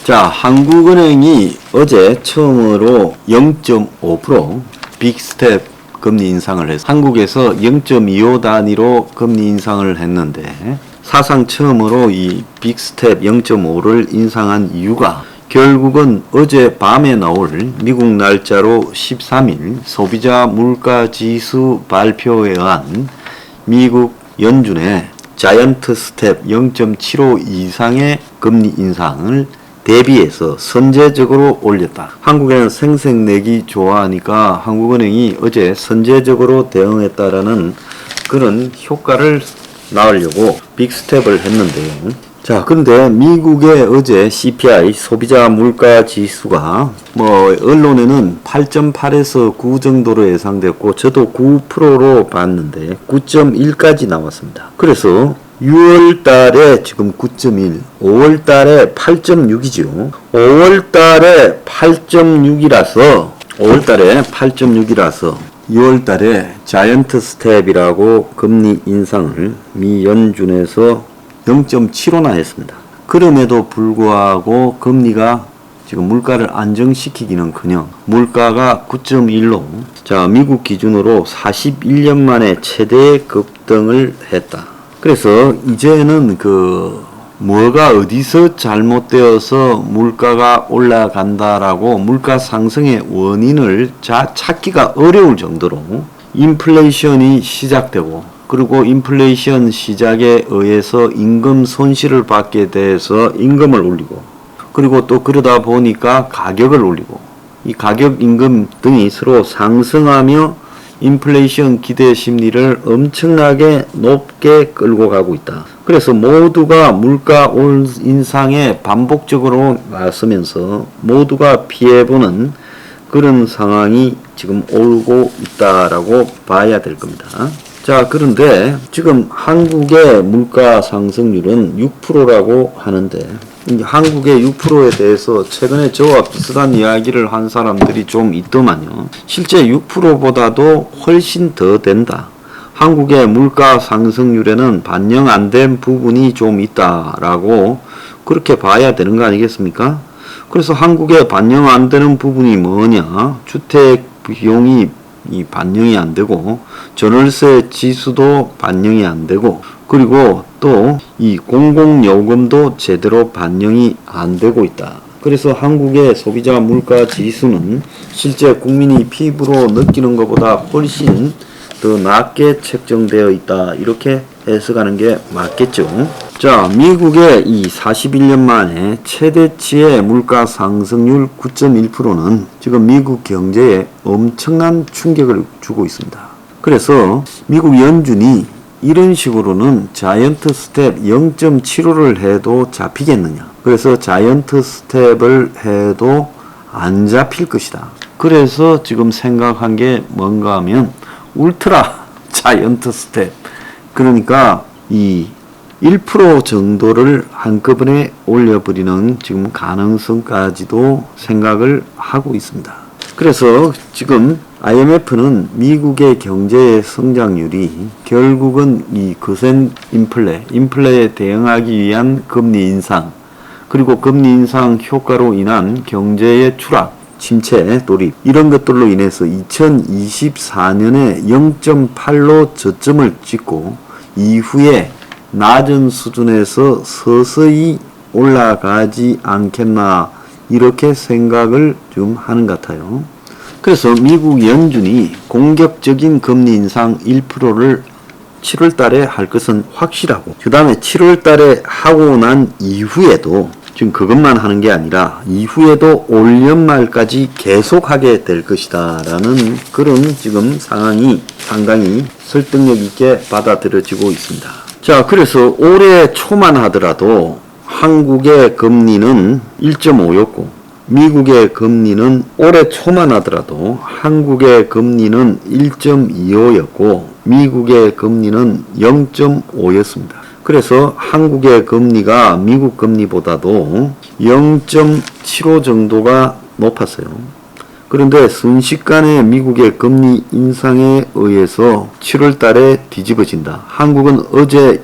자, 한국은행이 어제 처음으로 0.5% 빅스텝 금리 인상을 해서 한국에서 0.25 단위로 금리 인상을 했는데 사상 처음으로 이 빅스텝 0.5를 인상한 이유가 결국은 어제 밤에 나올 미국 날짜로 13일 소비자 물가지수 발표에 의한 미국 연준의 자이언트 스텝 0.75 이상의 금리 인상을 대비해서 선제적으로 올렸다. 한국에는 생색내기 좋아하니까 한국은행이 어제 선제적으로 대응했다라는 그런 효과를 낳으려고 빅스텝을 했는데요. 자, 근데 미국의 어제 CPI 소비자 물가 지수가 언론에는 8.8에서 9 정도로 예상됐고 저도 9%로 봤는데 9.1까지 나왔습니다. 그래서 6월 달에 지금 9.1, 5월 달에 8.6이죠. 5월 달에 8.6이라서 6월 달에 자이언트 스텝이라고 금리 인상을 미 연준에서 0.75나 했습니다. 그럼에도 불구하고 금리가 지금 물가를 안정시키기는커녕 물가가 9.1로 자 미국 기준으로 41년 만에 최대 급등을 했다. 그래서 이제는 뭐가 어디서 잘못되어서 물가가 올라간다라고 물가 상승의 원인을 찾기가 어려울 정도로 인플레이션이 시작되고 그리고 인플레이션 시작에 의해서 임금 손실을 받게 돼서 임금을 올리고 그리고 또 그러다 보니까 가격을 올리고 이 가격 임금 등이 서로 상승하며 인플레이션 기대 심리를 엄청나게 높게 끌고 가고 있다. 그래서 모두가 물가 인상에 반복적으로 나서면서 모두가 피해보는 그런 상황이 지금 오고 있다라고 봐야 될 겁니다. 자, 그런데 지금 한국의 물가 상승률은 6%라고 하는데 한국의 6%에 대해서 최근에 저와 비슷한 이야기를 한 사람들이 좀 있더만요. 실제 6%보다도 훨씬 더 된다. 한국의 물가 상승률에는 반영 안 된 부분이 좀 있다라고 그렇게 봐야 되는 거 아니겠습니까? 그래서 한국에 반영 안 되는 부분이 뭐냐? 주택 비용이 반영이 안 되고 전월세 지수도 반영이 안 되고 그리고 또 이 공공요금도 제대로 반영이 안 되고 있다. 그래서 한국의 소비자 물가 지수는 실제 국민이 피부로 느끼는 것보다 훨씬 더 낮게 책정되어 있다. 이렇게 해석하는 게 맞겠죠. 자, 미국의 이 41년 만에 최대치의 물가 상승률 9.1%는 지금 미국 경제에 엄청난 충격을 주고 있습니다. 그래서 미국 연준이 이런 식으로는 자이언트 스텝 0.75를 해도 잡히겠느냐. 그래서 자이언트 스텝을 해도 안 잡힐 것이다. 그래서 지금 생각한 게 뭔가 하면 울트라 자이언트 스텝. 그러니까 이 1% 정도를 한꺼번에 올려버리는 지금 가능성까지도 생각을 하고 있습니다. 그래서 지금 IMF는 미국의 경제의 성장률이 결국은 이 거센 인플레에 대응하기 위한 금리 인상, 그리고 금리 인상 효과로 인한 경제의 추락, 침체, 돌입 이런 것들로 인해서 2024년에 0.8로 저점을 찍고 이후에 낮은 수준에서 서서히 올라가지 않겠나 이렇게 생각을 좀 하는 것 같아요. 그래서 미국 연준이 공격적인 금리 인상 1%를 7월 달에 할 것은 확실하고 그 다음에 7월 달에 하고 난 이후에도 지금 그것만 하는 게 아니라 이후에도 올 연말까지 계속하게 될 것이다 라는 그런 지금 상황이 상당히 설득력 있게 받아들여지고 있습니다. 자, 그래서 올해 초만 하더라도 한국의 금리는 1.5였고 미국의 금리는 올해 초만 하더라도 한국의 금리는 1.25였고 미국의 금리는 0.5였습니다. 그래서 한국의 금리가 미국 금리보다도 0.75 정도가 높았어요. 그런데 순식간에 미국의 금리 인상에 의해서 7월 달에 뒤집어진다. 한국은 어제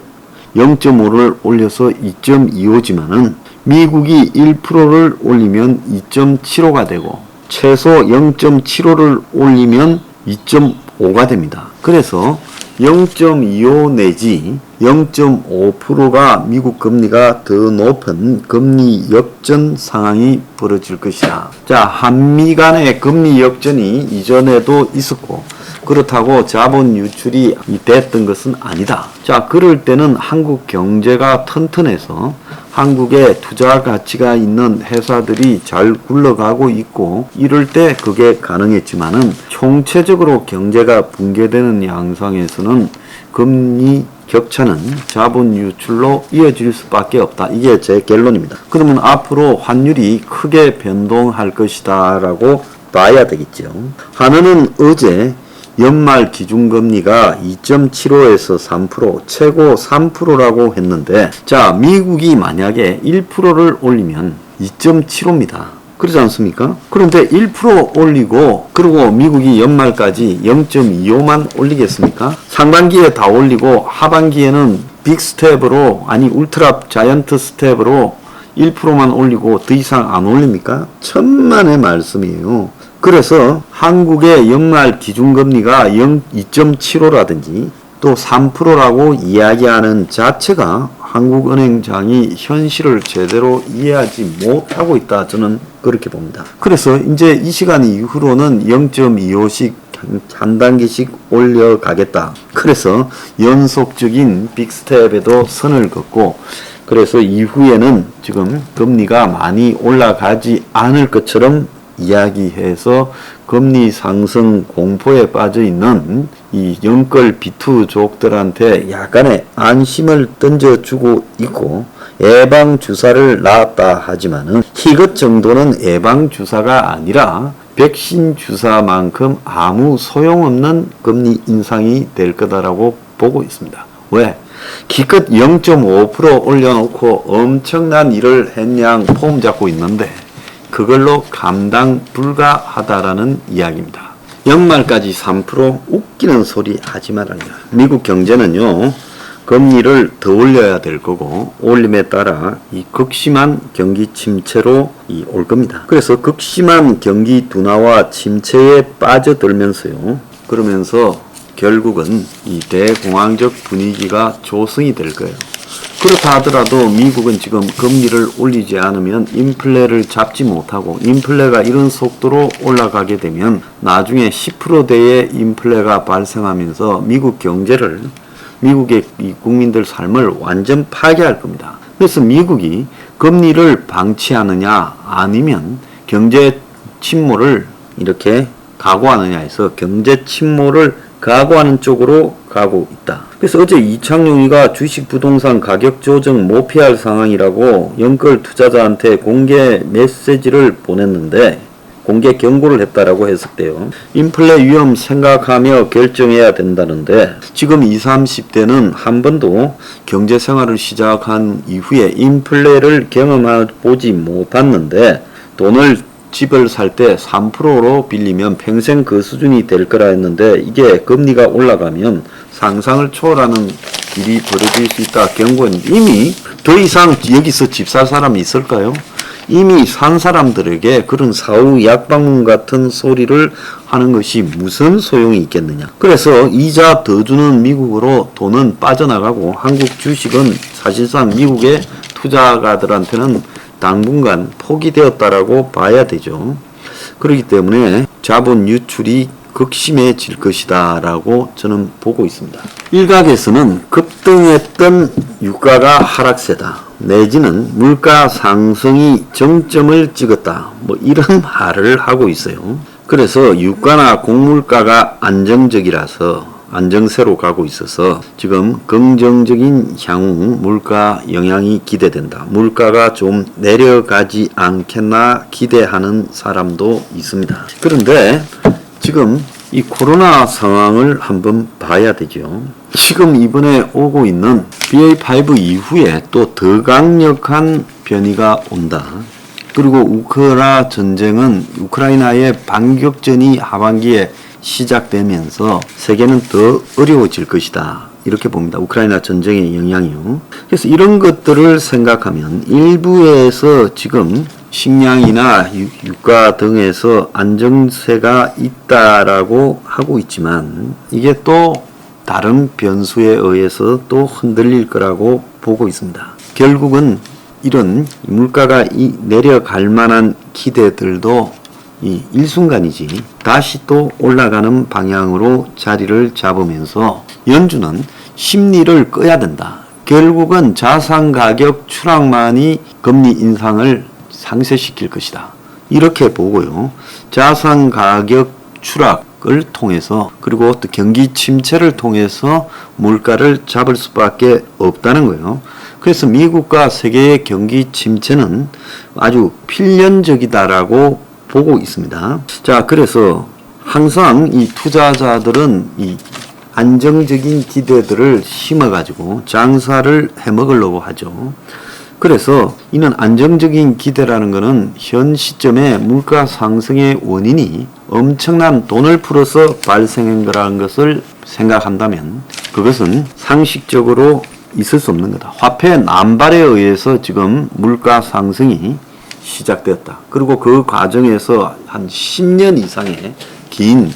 0.5를 올려서 2.25지만은 미국이 1%를 올리면 2.75가 되고 최소 0.75를 올리면 2.5가 됩니다. 그래서 0.25 내지 0.5%가 미국 금리가 더 높은 금리 역전 상황이 벌어질 것이다. 자, 한미 간의 금리 역전이 이전에도 있었고 그렇다고 자본 유출이 됐던 것은 아니다. 자, 그럴 때는 한국 경제가 튼튼해서 한국에 투자 가치가 있는 회사들이 잘 굴러가고 있고 이럴 때 그게 가능했지만은 총체적으로 경제가 붕괴되는 양상에서는 금리 격차는 자본 유출로 이어질 수밖에 없다. 이게 제 결론입니다. 그러면 앞으로 환율이 크게 변동할 것이다 라고 봐야 되겠죠. 하나는 어제 연말 기준금리가 2.75에서 3%, 최고 3%라고 했는데, 자, 미국이 만약에 1%를 올리면 2.75입니다. 그러지 않습니까? 그런데 1% 올리고, 그리고 미국이 연말까지 0.25만 올리겠습니까? 상반기에 다 올리고, 하반기에는 빅 스텝으로, 아니, 울트라 자이언트 스텝으로 1%만 올리고 더 이상 안 올립니까? 천만의 말씀이에요. 그래서 한국의 연말 기준금리가 2.75라든지 또 3%라고 이야기하는 자체가 한국은행장이 현실을 제대로 이해하지 못하고 있다. 저는 그렇게 봅니다. 그래서 이제 이 시간 이후로는 0.25씩 한 단계씩 올려가겠다. 그래서 연속적인 빅스텝에도 선을 긋고 그래서 이후에는 지금 금리가 많이 올라가지 않을 것처럼 이야기해서 금리 상승 공포에 빠져 있는 이 영끌 비투족들한테 약간의 안심을 던져주고 있고 예방주사를 놨다 하지만은 이것 정도는 예방주사가 아니라 백신 주사만큼 아무 소용없는 금리 인상이 될 거다라고 보고 있습니다. 왜? 기껏 0.5% 올려놓고 엄청난 일을 했냥 폼 잡고 있는데 그걸로 감당 불가하다라는 이야기입니다. 연말까지 3% 웃기는 소리 하지 말아요. 미국 경제는요, 금리를 더 올려야 될 거고, 올림에 따라 이 극심한 경기 침체로 올 겁니다. 그래서 극심한 경기 둔화와 침체에 빠져들면서요, 그러면서 결국은 이 대공황적 분위기가 조성이 될 거예요. 그렇다 하더라도 미국은 지금 금리를 올리지 않으면 인플레를 잡지 못하고 인플레가 이런 속도로 올라가게 되면 나중에 10%대의 인플레가 발생하면서 미국 경제를 미국의 이 국민들 삶을 완전 파괴할 겁니다. 그래서 미국이 금리를 방치하느냐 아니면 경제 침몰을 이렇게 각오하느냐 해서 경제 침몰을 각오하는 쪽으로 가고 있다. 그래서 어제 이창용이가 주식 부동산 가격 조정 못 피할 상황이라고 영끌 투자자한테 공개 메시지를 보냈는데 공개 경고를 했다라고 해석돼요. 인플레 위험 생각하며 결정해야 된다는데 지금 20, 30대는 한 번도 경제 생활을 시작한 이후에 인플레를 경험해보지 못했는데 돈을 집을 살 때 3%로 빌리면 평생 그 수준이 될 거라 했는데 이게 금리가 올라가면 상상을 초월하는 일이 벌어질 수 있다. 경고는 이미 더 이상 여기서 집 살 사람이 있을까요? 이미 산 사람들에게 그런 사후 약방문 같은 소리를 하는 것이 무슨 소용이 있겠느냐. 그래서 이자 더 주는 미국으로 돈은 빠져나가고 한국 주식은 사실상 미국의 투자가들한테는 당분간 포기되었다라고 봐야 되죠. 그렇기 때문에 자본 유출이 극심해질 것이다 라고 저는 보고 있습니다. 일각에서는 급등했던 유가가 하락세다 내지는 물가 상승이 정점을 찍었다 뭐 이런 말을 하고 있어요. 그래서 유가나 곡물가가 안정세로 가고 있어서 지금 긍정적인 향후 물가 영향이 기대된다. 물가가 좀 내려가지 않겠나 기대하는 사람도 있습니다. 그런데 지금 이 코로나 상황을 한번 봐야 되죠. 지금 이번에 오고 있는 BA5 이후에 또 더 강력한 변이가 온다. 그리고 우크라이나의 반격전이 하반기에 시작되면서 세계는 더 어려워질 것이다. 이렇게 봅니다. 우크라이나 전쟁의 영향이요. 그래서 이런 것들을 생각하면 일부에서 지금 식량이나 유가 등에서 안정세가 있다라고 하고 있지만 이게 또 다른 변수에 의해서 또 흔들릴 거라고 보고 있습니다. 결국은 이런 물가가 내려갈 만한 기대들도 이 일순간이지 다시 또 올라가는 방향으로 자리를 잡으면서 연준은 심리를 끄야 된다. 결국은 자산 가격 추락만이 금리 인상을 상쇄시킬 것이다. 이렇게 보고요. 자산 가격 추락을 통해서 그리고 또 경기 침체를 통해서 물가를 잡을 수밖에 없다는 거예요. 그래서 미국과 세계의 경기 침체는 아주 필연적이다라고 보고 있습니다. 자, 그래서 항상 이 투자자들은 이 안정적인 기대들을 심어가지고 장사를 해먹으려고 하죠. 그래서 이는 안정적인 기대라는 것은 현 시점에 물가 상승의 원인이 엄청난 돈을 풀어서 발생한 거라는 것을 생각한다면 그것은 상식적으로 있을 수 없는 거다. 화폐 남발에 의해서 지금 물가 상승이 시작되었다. 그리고 그 과정에서 한 10년 이상의 긴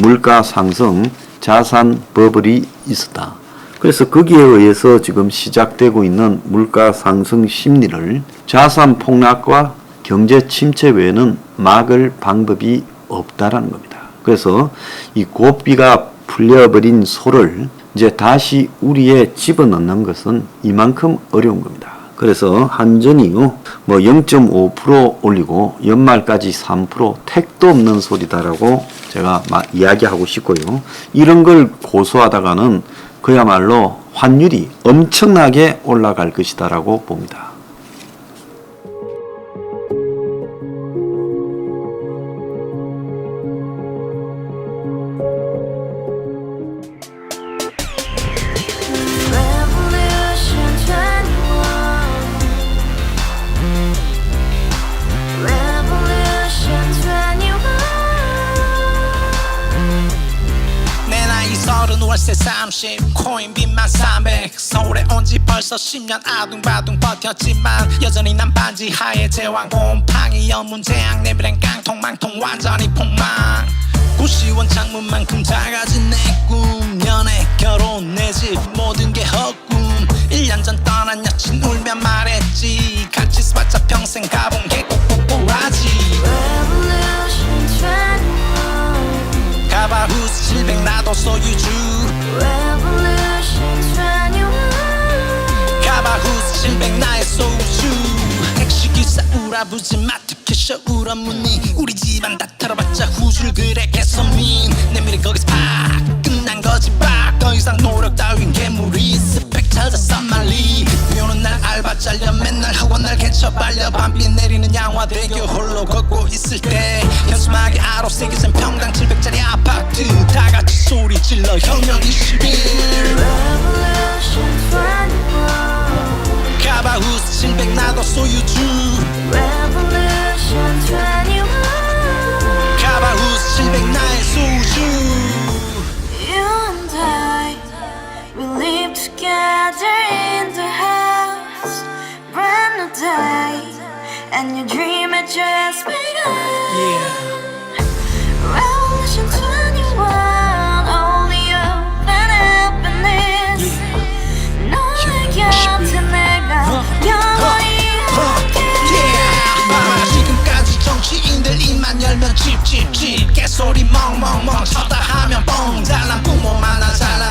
물가 상승 자산 버블이 있었다. 그래서 거기에 의해서 지금 시작되고 있는 물가 상승 심리를 자산 폭락과 경제 침체 외에는 막을 방법이 없다라는 겁니다. 그래서 이 고비가 풀려버린 소를 이제 다시 우리에 집어넣는 것은 이만큼 어려운 겁니다. 그래서 한전이요, 0.5% 올리고 연말까지 3% 택도 없는 소리다라고 제가 이야기하고 싶고요. 이런 걸 고수하다가는 그야말로 환율이 엄청나게 올라갈 것이다라고 봅니다. 월세 30 코인빚만 300 서울에 온 지 벌써 10년 아둥바둥 버텼지만 여전히 난 반지 하에 제왕 곰팡이 연문제약 내비랭 깡통망통 완전히 폭망 구시원 창문만큼 작아진 내 꿈 연애 결혼 내 집 모든 게 헛꿈 1년 전 떠난 여친 울며 말했지 같이 살자 평생 가본 게 꼭꼭꼭하지 가바후스 700 나도 소유주 가바후스 700 나의 소유주 택시기사 우라부지 마트 캐셔 울어무니 우리 집안 다 털어봤자 후줄 그래 개선민 내미래 거기서 팍 끝난 거지 팍더 이상 노력 따윈 괴물이 스펙 찾아서 말리 비오는 날 알바 잘려 맨날 학원 날 개쳐 발려 밤비 내리는 양화대교 홀로 걷고 있을 때 현수막에 아로 새겨진 평당 700짜리 아파트 다같이 소리 질러 혁명 21 가바후스 700 나도 소유주 가바후스 700 나의 소유주 You and I, we live together in the house. Brand new day, and your dream had just begun. Revolution 21, only hope and happiness. 너의 곁에 내가 영원히 지금까지 정치인들 입만 열면 찝찝찝 개소리 멍멍멍 쳐다 하면 뻥 잘난 부모 만나 잘난